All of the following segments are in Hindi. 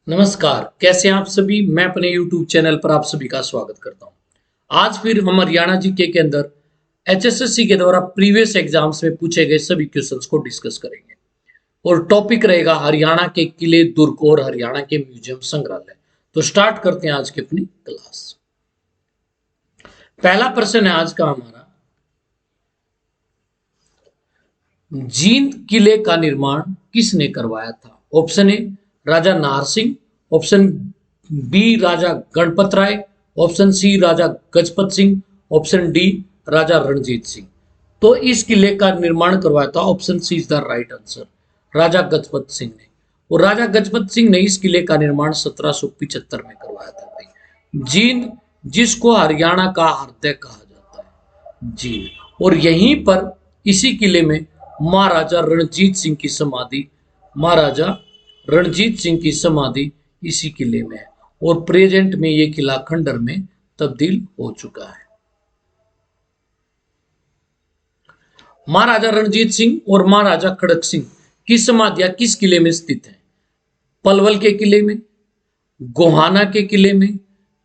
नमस्कार, कैसे हैं आप सभी। मैं अपने YouTube चैनल पर आप सभी का स्वागत करता हूं। आज फिर हम हरियाणा जीके के अंदर HSSC के द्वारा प्रीवियस एग्जाम्स में पूछे गए सभी क्वेश्चंस को डिस्कस करेंगे और टॉपिक रहेगा हरियाणा के किले, दुर्ग और हरियाणा के म्यूजियम संग्रहालय। तो स्टार्ट करते हैं आज की अपनी क्लास। पहला प्रश्न है आज का हमारा, जींद किले का निर्माण किसने करवाया था। Option A Raja Nahar Singh, option B Raja Ganpat Rai, option C Raja Gajpat Singh, option D Raja Ranjit Singh. तो इस किले का निर्माण करवाया था, option C is the right answer, Raja Gajpat Singh ने। और राजा गजपत सिंह ने इस किले का निर्माण 1775 में करवाया था भाई। जींद, जिसको हरियाणा का हृदय कहा जाता है, जींद। और यहीं पर इसी किले में महाराजा रणजीत सिंह की समाधि, महाराजा रणजीत सिंह की समाधि इसी किले में है। और प्रेजेंट में ये किला खंडर में तब्दील हो चुका है। महाराजा रणजीत सिंह और महाराजा खड़क सिंह की समाधियां किस किले में स्थित है। पलवल के किले में, गोहाना के किले में,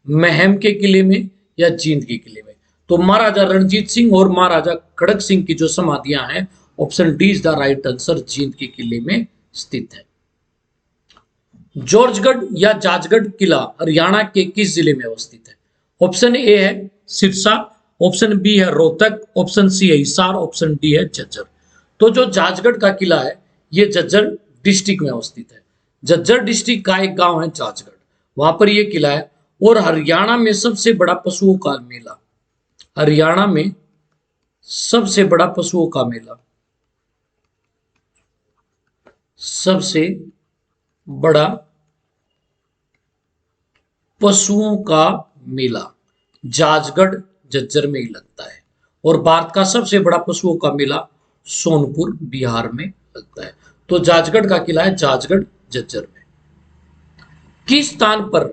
महम के किले में या जींद के किले में। तो महाराजा रणजीत सिंह और महाराजा खड़क सिंह की जो समाधियां हैं, option D is the right answer, Jind के किले में स्थित है। जॉर्जगढ़ या जाजगढ़ किला हरियाणा के किस जिले में अवस्थित है। ऑप्शन ए है सिरसा, ऑप्शन बी है रोहतक, ऑप्शन सी है हिसार, ऑप्शन डी है झज्जर। तो जो जाजगढ़ का किला है ये झज्जर डिस्ट्रिक्ट में अवस्थित है। झज्जर डिस्ट्रिक्ट का एक गांव है जाजगढ़, वहां पर यह किला है। और हरियाणा में सबसे बड़ा पशुओं का मेला, हरियाणा में सबसे बड़ा पशुओं का मेला, सबसे बड़ा पशुओं का मेला जाजगढ़ झज्जर में ही लगता है। और भारत का सबसे बड़ा पशुओं का मेला सोनपुर बिहार में लगता है। तो जाजगढ़ का किला है जाजगढ़ झज्जर में। किस स्थान पर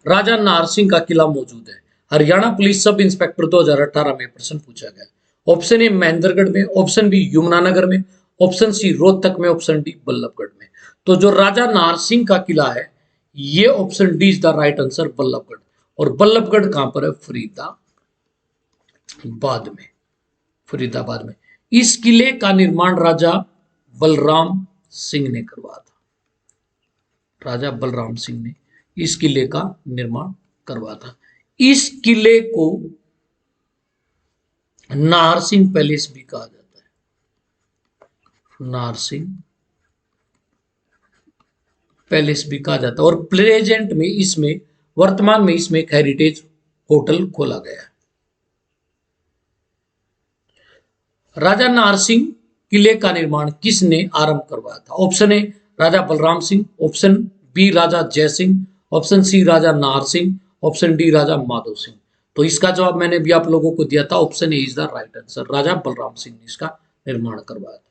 राजा नाहर सिंह का किला मौजूद है। हरियाणा पुलिस सब इंस्पेक्टर 2018 में प्रश्न पूछा गया। ऑप्शन ए महेंद्रगढ़ में, ऑप्शन बी यमुनानगर में, ऑप्शन सी रोहतक में, ऑप्शन डी बल्लभगढ़ में। तो जो राजा नाहर सिंह का किला है ये option D is the right answer, Ballabhgarh. और बल्लभगढ़ कहां पर है, फरीदाबाद में, फरीदाबाद में। इस किले का निर्माण राजा बलराम सिंह ने करवाया था। राजा बलराम सिंह ने इस किले का निर्माण करवाया था। इस किले को नाहर सिंह पैलेस भी कहा जाता है, नाहर सिंह पैलेस भी कहा जाता है। और प्रेजेंट में इसमें, वर्तमान में इसमें एक हेरिटेज होटल खोला गया है। राजा नाहर सिंह किले का निर्माण किसने आरंभ करवाया था। Option A Raja Balram Singh, option B Raja Jai Singh, option C Raja Nahar Singh, option D Raja Madho Singh. तो इसका जवाब मैंने भी आप लोगों को दिया था, option A is the right answer, Raja Balram Singh ने इसका निर्माण करवाया था।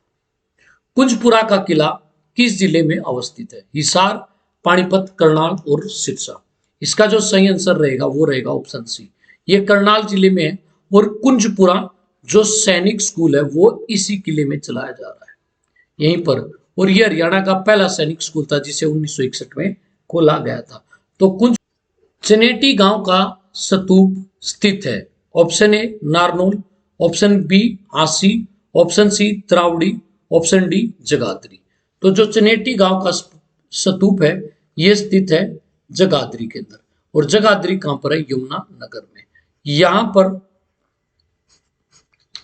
कुंजपुरा का किला किस जिले में अवस्थित है। हिसार, पानीपत, करनाल और सिरसा। इसका जो सही आंसर रहेगा वो रहेगा ऑप्शन सी, ये करनाल जिले में है। और कुंजपुरा जो सैनिक स्कूल है वो इसी किले में चलाया जा रहा है, यहीं पर। और ये हरियाणा का पहला सैनिक स्कूल था जिसे 1961 में खोला गया था। तो कुंज चनेटी गांव का स्तूप स्थित है। Option A Narnaul, option B Asi, option C Trawadi, option D Jagadhri. तो जो चनेटी गांव का स्तूप है यह स्थित है जगाधरी के अंदर। और जगाधरी कहां पर है, यमुना नगर में। यहां पर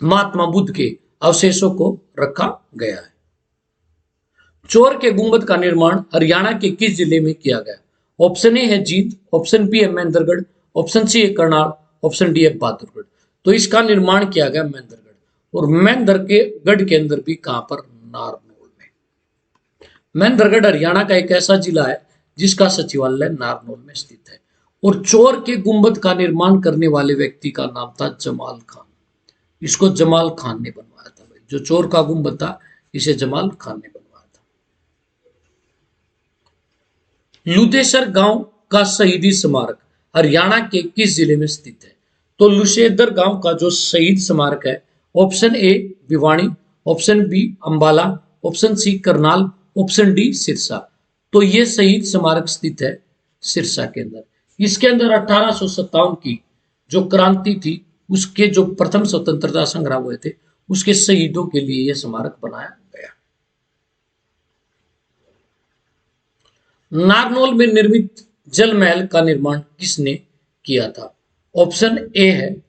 महात्मा बुद्ध के अवशेषों को रखा गया है। चोर के गुंबद का निर्माण हरियाणा के किस जिले में किया गया। ऑप्शन ए है जींद, ऑप्शन बी है महेंद्रगढ़, ऑप्शन सी है करनाल, ऑप्शन डी है बहादुरगढ़। तो इसका निर्माण किया गया महेंद्रगढ़। और महेंद्रगढ़ के अंदर भी कहां पर, नारनौल में। महेंद्रगढ़ हरियाणा का एक ऐसा जिला है जिसका सचिवालय नारनौल में स्थित है। और चोर के गुंबद का निर्माण करने वाले व्यक्ति का नाम था जमाल खान। इसको जमाल खान ने बनवाया था भाई, जो चोर का गुंबद था इसे जमाल खान ने बनवाया था। लुदेसर गांव का शहीदी स्मारक हरियाणा के किस जिले में स्थित है। तो लुशेदर गांव का जो शहीद स्मारक है, option A Bhiwani, option B Ambala, option C Karnal, option D Sirsa. तो ये शहीद स्मारक स्थित है सिरसा के अंदर। इसके अंदर 1857 की जो क्रांति थी, उसके जो प्रथम स्वतंत्रता संग्राम हुए थे, उसके शहीदों के लिए यह स्मारक बनाया गया। नारनौल में निर्मित जल महल का निर्माण किसने किया था? ऑप्शन ए है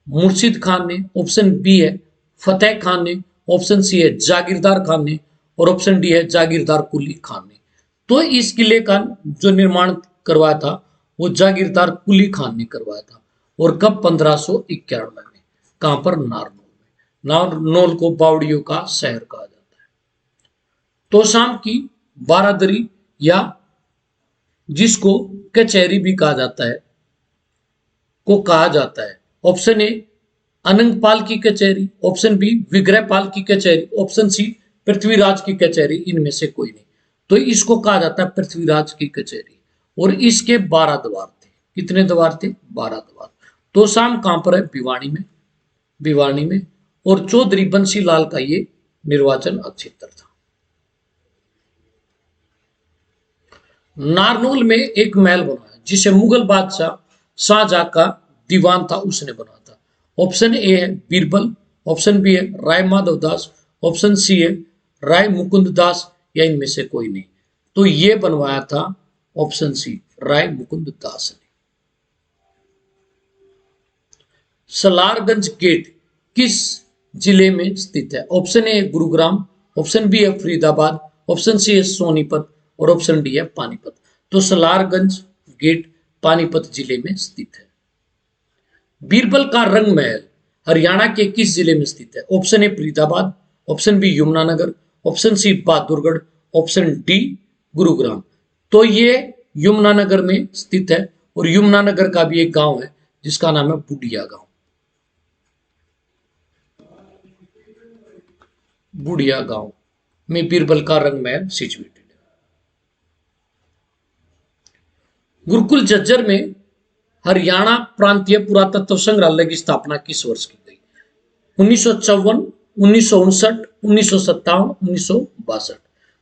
मुर्शिद खान ने, ऑप्शन बी है फतेह खान ने, ऑप्शन सी है जागीरदार खान ने, और ऑप्शन डी है जागीरदार कुली खान ने। तो इस किले का जो निर्माण करवाया था वो जागीरदार कुली खान ने करवाया था। और कब? 1591 में। कहां पर? नारनौल में। नारनौल को बावड़ियों का शहर कहा जाता है। तो शाम की बारादरी या जिसको कचहरी भी कहा जाता है, को कहा जाता है। ऑप्शन ए अनंगपाल की कचहरी, ऑप्शन बी विग्रहपाल की कचहरी, ऑप्शन सी पृथ्वीराज की कचहरी, इनमें से कोई नहीं। तो इसको कहा जाता है पृथ्वीराज की कचहरी। और इसके 12 द्वार थे। कितने द्वार थे? 12 द्वार। तो शाम कहां पर है? भिवानी में। भिवानी में। और चौधरी बंसी लाल का ये निर्वाचन क्षेत्र था। नारनौल में एक महल बना जिसे मुगल बादशाह शाहजहां का दीवान था उसने बना था। ऑप्शन ए है बीरबल, ऑप्शन बी है राय माधव दास, ऑप्शन सी है राय मुकुंद दास, या इनमें से कोई नहीं। तो ये बनवाया था ऑप्शन सी राय मुकुंद दास ने। सलारगंज गेट किस जिले में स्थित है? Option A Gurugram, option B है फरीदाबाद, ऑप्शन सी है सोनीपत, और ऑप्शन डी है पानीपत। तो सलारगंज गेट पानीपत जिले में स्थित है। बीरबल का रंग महल हरियाणा के किस जिले में स्थित है? Option A Faridabad, option B Yamunanagar, option C Bahadurgarh, option D Gurugram. तो ये यमुनानगर में स्थित है। और यमुनानगर का भी एक गांव है जिसका नाम है बुढ़िया गांव। बुढ़िया गांव में बीरबल का रंग महल सिचुएटेड है। गुरुकुल झज्जर में हरियाणा प्रांतीय पुरातत्व संग्रहालय की स्थापना किस वर्ष की गई? 1954, 1959, 1957, 1962।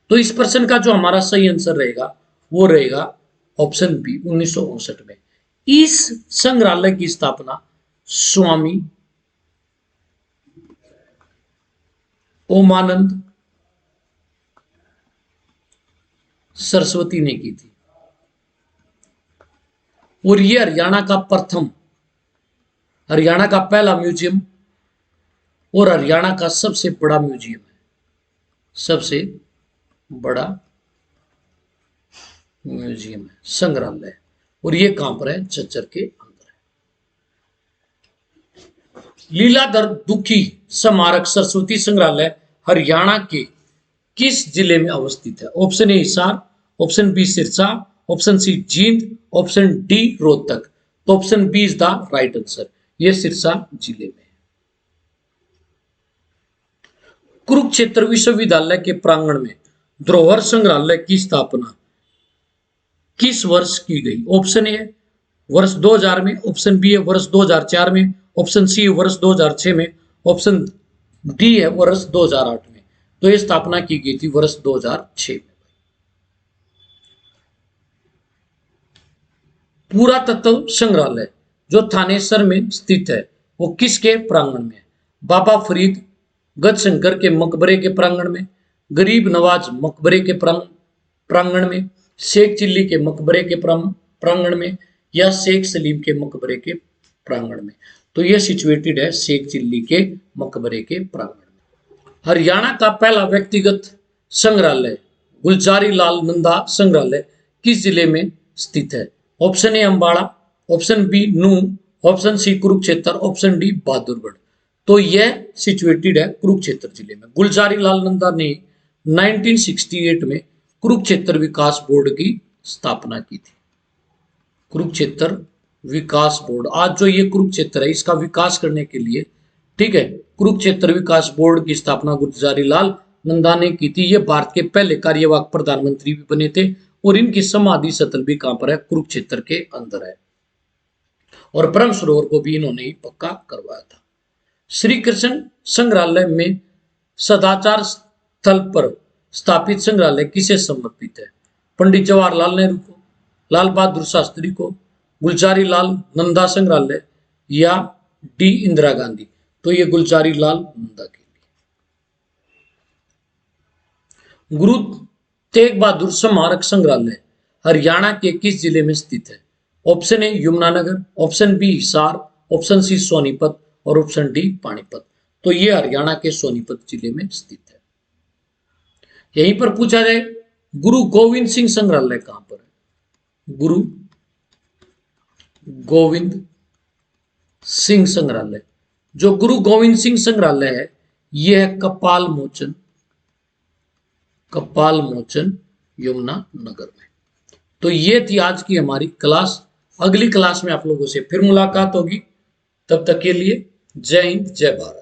तो इस प्रश्न का जो हमारा सही आंसर रहेगा वो रहेगा ऑप्शन बी 1959 में। इस संग्रहालय की स्थापना स्वामी ओमानंद सरस्वती ने की थी। और यह हरियाणा का पहला म्यूजियम और हरियाणा का सबसे बड़ा म्यूजियम है। सबसे बड़ा म्यूजियम है, संग्रहालय। और ये कहां पर है? झज्जर के अंदर है। लीलाधर दुखी स्मारक सरस्वती संग्रहालय हरियाणा के किस जिले में अवस्थित है? Option A Hisar, option B Sirsa, option C Jind, option D Rohtak. तो option B is the right answer. यह सिरसा जिले में है। कुरुक्षेत्र विश्वविद्यालय के प्रांगण में धरोहर संग्रहालय की स्थापना किस वर्ष की गई? ऑप्शन ए वर्ष 2000 में, ऑप्शन बी है वर्ष 2004 में, ऑप्शन सी है वर्ष 2006 में, ऑप्शन डी है वर्ष 2008 में। तो यह स्थापना की गई थी वर्ष 2006 में। पुरातत्व संग्रहालय जो थानेसर में स्थित है वो किसके प्रांगण में है? बाबा फरीद गजशंकर के मकबरे के प्रांगण में, गरीब नवाज मकबरे के प्रांगण में, शेख चिल्ली के मकबरे के प्रांगण में, या शेख सलीम के मकबरे के प्रांगण में। तो यह सिचुएटेड है शेख चिल्ली के मकबरे के प्रांगण में। हरियाणा का पहला व्यक्तिगत संग्रहालय गुलजारी लाल नंदा संग्रहालय किस जिले में स्थित है? Option A Ambala, option B Nuh, option C Kurukshetra, option D Bahadurgarh. तो यह सिचुएटेड है कुरुक्षेत्र जिले में। गुलजारी लाल नंदा ने 1968 में कुरुक्षेत्र विकास बोर्ड की स्थापना की थी। कुरुक्षेत्र विकास बोर्ड, आज जो ये कुरुक्षेत्र है इसका विकास करने के लिए, ठीक है, कुरुक्षेत्र विकास बोर्ड की स्थापना गुलजारी लाल नंदा ने की थी। ये भारत के पहले कार्यवाहक प्रधानमंत्री भी बने थे। और इनकी समाधि स्थल भी कहां पर है? कुरुक्षेत्र के अंदर है। और ब्रह्म सरोवर को भी इन्होंने ही पक्का करवाया था। श्री कृष्ण संग्रहालय में सदाचार स्थल पर स्थापित संग्रहालय किसे समर्पित है? पंडित जवाहरलाल नेहरू को, लाल बहादुर शास्त्री को, गुलजारी लाल नंदा संग्रहालय या डी इंदिरा गांधी? तो ये गुलजारी लाल नंदा के लिए। गुरु तेग बहादुर स्मारक संग्रहालय हरियाणा के किस जिले में स्थित है? Option A Yamunanagar, option B Hisar, option C Sonipat और ऑप्शन डी पानीपत। तो ये हरियाणा के सोनीपत जिले में स्थित है। यहीं पर पूछा जाए गुरु गोविंद सिंह संग्रहालय कहां पर है? गुरु गोविंद सिंह संग्रहालय, जो गुरु गोविंद सिंह संग्रहालय है यह है कपाल मोचन यमुनानगर में। तो ये थी आज की हमारी क्लास। अगली क्लास में आप लोगों से फिर मुलाकात होगी। तब तक के लिए जय हिंद, जय भारत।